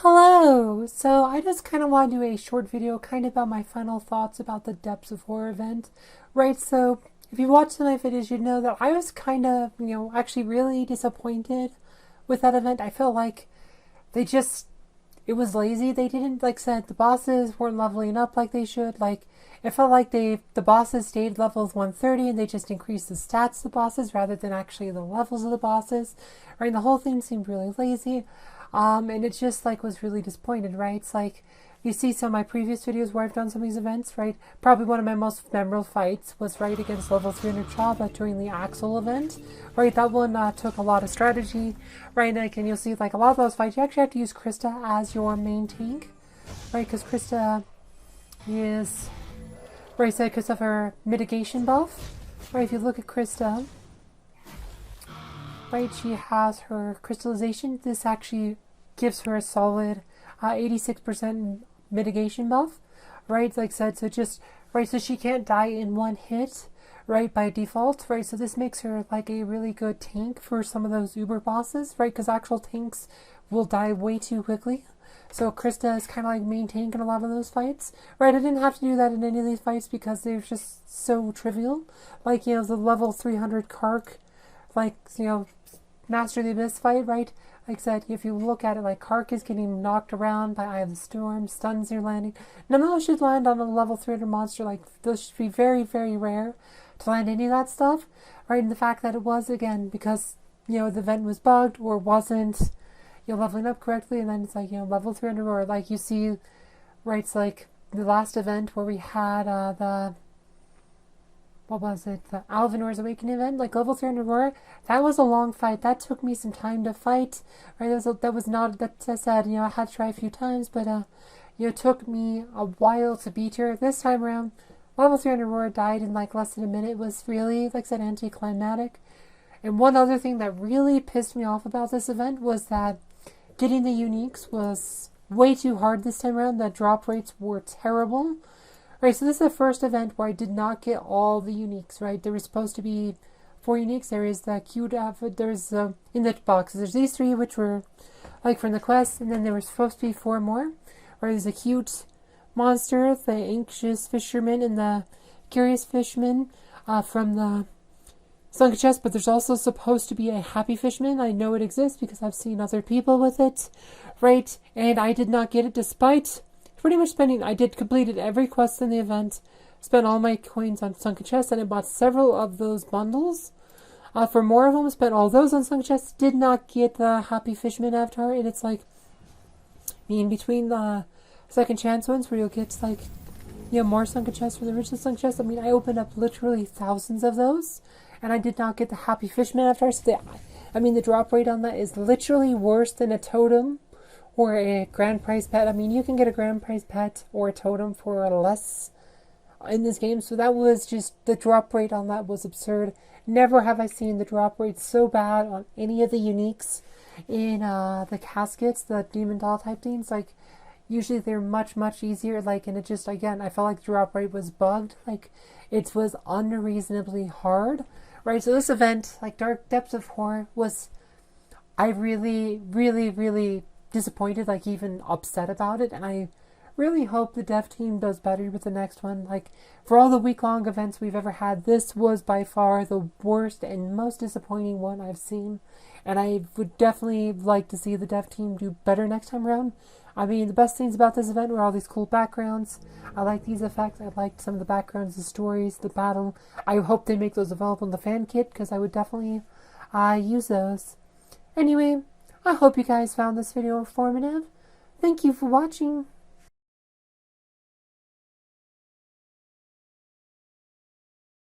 Hello! So I just kind of want to do a short video kind of about my final thoughts about the Depths of Horror event. Right, so if you watched my videos, you'd know that I was kind of, actually really disappointed with that event. I felt like they just, it was lazy. They didn't, like said, the bosses weren't leveling up like they should. Like, it felt like the bosses stayed levels 130 and they just increased the stats of the bosses rather than actually the levels of the bosses. Right, and the whole thing seemed really lazy. And it just like was really disappointed, right? It's like you see some of my previous videos where I've done some of these events, right? Probably one of my most memorable fights was right against level 300 Chaba during the Axel event, right? That one took a lot of strategy, right? And you'll see like a lot of those fights, you actually have to use Krista as your main tank, right? Because Krista is, right, so because of her mitigation buff, right? If you look at Krista, right, she has her crystallization. This actually gives her a solid 86% mitigation buff, right? Like I said, so just, right, so she can't die in one hit, right, by default, right? So this makes her like a really good tank for some of those Uber bosses, right? Because actual tanks will die way too quickly. So Krista is kind of like main tank in a lot of those fights, right? I didn't have to do that in any of these fights because they're just so trivial. Like, the level 300 Kark, like, Master of the Abyss fight, right? Like I said, if you look at it, like Kark is getting knocked around by Eye of the Storm, stuns are landing. None of those should land on a level 300 monster. Like, those should be very, very rare to land any of that stuff, right? And the fact that it was, again, because, the event was bugged or wasn't, leveling up correctly, and then it's like, level 300, or like you see, right, it's like the last event where we had what was it? The Alvinor's Awakening event, like level 300 Aurora. That was a long fight. That took me some time to fight. Right, that was not, that I said, I had to try a few times, but it took me a while to beat her. This time around, level 300 Aurora died in like less than a minute. It was really, like I said, anticlimactic. And one other thing that really pissed me off about this event was that getting the uniques was way too hard this time around. The drop rates were terrible. Right, so this is the first event where I did not get all the uniques, right? There was supposed to be 4 uniques. There is the cute outfit, there's in the boxes, there's these 3 which were like from the quest, and then there was supposed to be 4 more. Right, there's a cute monster, the anxious fisherman, and the curious fisherman from the sunken chest, but there's also supposed to be a happy fisherman. I know it exists because I've seen other people with it, right? And I did not get it despite pretty much spending, I did completed every quest in the event, spent all my coins on sunken chests, and I bought several of those bundles. For more of them, spent all those on sunken chests, did not get the happy fisherman avatar, and it's like, in between the second chance ones where you'll get like, more sunken chests for the original sunken chests. I opened up literally thousands of those, and I did not get the happy fisherman avatar, so the drop rate on that is literally worse than a totem or a grand prize pet. You can get a grand prize pet or a totem for less in this game. So that was just, the drop rate on that was absurd. Never have I seen the drop rate so bad on any of the uniques in the caskets, the demon doll type things. Like, usually they're much, much easier. Like, and it just, again, I felt like the drop rate was bugged. Like, it was unreasonably hard. Right, so this event, like Dark Depths of Horror, was, I really, really, really disappointed, like even upset about it, and I really hope the dev team does better with the next one. Like, for all the week-long events we've ever had, this was by far the worst and most disappointing one I've seen, and I would definitely like to see the dev team do better next time around. The best things about this event were all these cool backgrounds. I like these effects. I liked some of the backgrounds, the stories, the battle. I hope they make those available in the fan kit, because I would definitely use those. Anyway, I hope you guys found this video informative. Thank you for watching.